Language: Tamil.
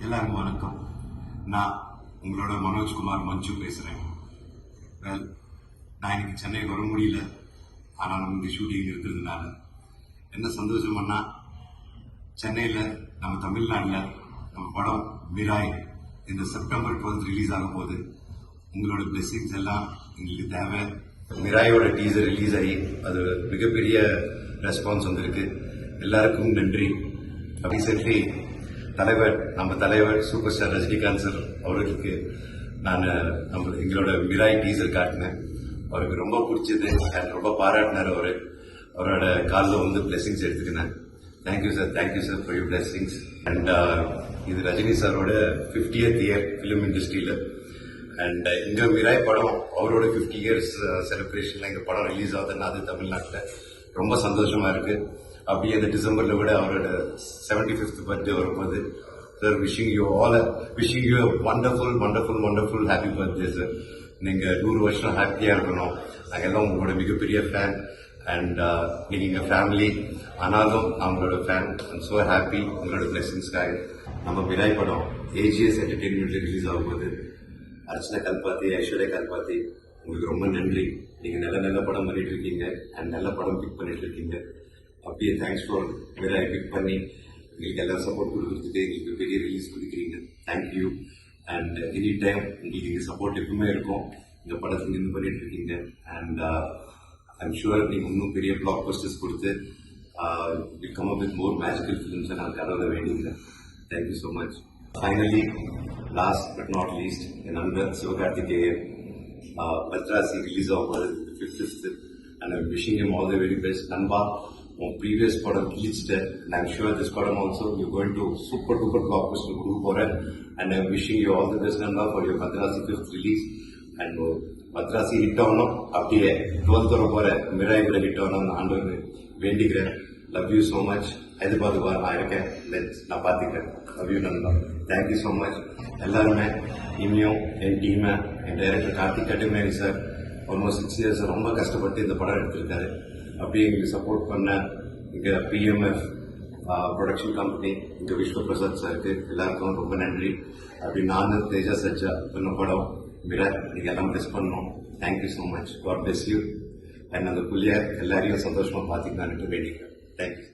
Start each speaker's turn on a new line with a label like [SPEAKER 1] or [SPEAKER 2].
[SPEAKER 1] எல்லாருக்கும் வணக்கம். நான் உங்களோட மனோஜ்குமார் மஞ்சு பேசுகிறேன். நான் இன்னைக்கு சென்னைக்கு வர முடியல. ஆனாலும் இந்த ஷூட்டிங் இருக்கிறதுனால என்ன சந்தோஷம்னா, சென்னையில் நம்ம தமிழ்நாட்டில் நம்ம படம் மிராய் இந்த செப்டம்பர் 12 ரிலீஸ் ஆகும் போது உங்களோட பிளெஸிங்ஸ் எல்லாம் எங்களுக்கு தேவை. மிராயோட டீசர் ரிலீஸ் ஆகி அது மிகப்பெரிய ரெஸ்பான்ஸ் வந்திருக்கு. எல்லாருக்கும் நன்றி. ரீசென்ட்லி நம்ம தலைவர் சூப்பர் ஸ்டார் ரஜினிகாந்த் சார் அவர்களுக்கு நான் எங்களோட மிராய் டீசர் காட்டினேன். அவருக்கு ரொம்ப பிடிச்சது, ரொம்ப பாராட்டினார். அவரோட காலில் வந்து பிளெஸிங்ஸ் எடுத்துக்கினேன். Thank you sir for your blessings. And இது ரஜினி சாரோட 50th இயர் ஃபிலிம் இண்டஸ்ட்ரியில். அண்ட் இங்க மிராய் படம் அவரோட 50 இயர்ஸ் செலிப்ரேஷன்ல எங்க படம் ரிலீஸ் ஆகுதுன்னா அது தமிழ்நாட்டில் ரொம்ப சந்தோஷமா இருக்கு. அப்படியே இந்த டிசம்பர்ல விட அவரோட 75th பர்த்டே வரும்போது sir wishing you wonderful happy birthday sir. நீங்க 100 வருஷம் ஹாப்பியா இருக்கணும். நாங்கெல்லாம் உங்களோட மிகப்பெரிய ஃபேன். அண்ட் நீங்க எங்க ஃபேமிலி ஆனாலும் அவங்களோட ஃபேன். ஐம் சோ ஹாப்பி உங்களோட பிளெஸிங்ஸ்க்காக. நம்ம மிராய் படம் ஏஜிஎஸ் என்டர்டெயின்மெண்ட்ல ரிலீஸ் ஆகும்போது அர்ச்சனா கல்பாத்தி, ஐஸ்வர்யா கல்பாத்தி, உங்களுக்கு ரொம்ப நன்றி. நீங்க நல்ல படம் பண்ணிட்டு இருக்கீங்க அண்ட் நல்ல படம் பிக் பண்ணிட்டு இருக்கீங்க. அப்படியே தேங்க்ஸ் ஃபார் மிராய் பிக் பண்ணி எங்களுக்கு எல்லாம் சப்போர்ட் கொடுக்குறதுக்கு எங்களுக்கு பெரிய ரிலீஸ் கொடுக்குறீங்க. தேங்க்யூ. அண்ட் எனி டைம் உங்களுக்கு எங்க சப்போர்ட் எப்பவுமே இருக்கும். இந்த படத்துக்கு நின்று பண்ணிட்டு இருக்கீங்க. அண்ட் ஐம் ஷுவர் நீங்க இன்னும் பெரிய பிளாக் பஸ்டர்ஸ் கொடுத்து will come up with more magical films நான் கடவுளை வேண்டிக்கிறேன். Thank you so much. Finally, last but not least, என் நண்பர் சிவகார்த்திகேயன் பத்ராசி ரிலீஸ் ஆகும்போது 5th, and I'm wishing him all the very best. நண்பா, உன் ப்ரீவியஸ் படம் கிழிச்சிட்டேன். I'm sure this படம் also you're going to super duper blockbuster கொடுக்க போறேன். And I'm wishing you all the best நண்பா for your Bhadrasi 5th release. And Bhadrasi hit ஆகணும், அப்படியே 12th வர போற மிராய் கூட ஹிட் ஆகணும் ஆண்டவன் வேண்டிக்கிறேன். Love you so much. Hyderabad நான் இருக்கேன், நான் பார்த்துக்கிறேன். லவ் யூ நண்பா. Thank you so much. எல்லாருமே இனியும் என் டீமை, என் director Karthik Gattamneni sir almost 6 years ரொம்ப கஷ்டப்பட்டு இந்த படம் எடுத்திருக்காரு. அப்படியே எங்களுக்கு சப்போர்ட் பண்ண இங்க பிஎம்எஃப் ப்ரொடக்ஷன் கம்பெனி, இங்க விஸ்வ பிரசாத் சாருக்கு எல்லாருக்கும் ரொம்ப நன்றி. அப்படி நான் தேஜா சஜ்ஜா சொன்ன படம் மிராய் நீங்க எல்லாம் பிளஸ் பண்ணணும். Thank you so much. God bless you. And அந்த புள்ளிய எல்லாரையும் சந்தோஷமா பார்த்துக்கலான்னு வேண்டிக்கிறேன். தேங்க்யூ.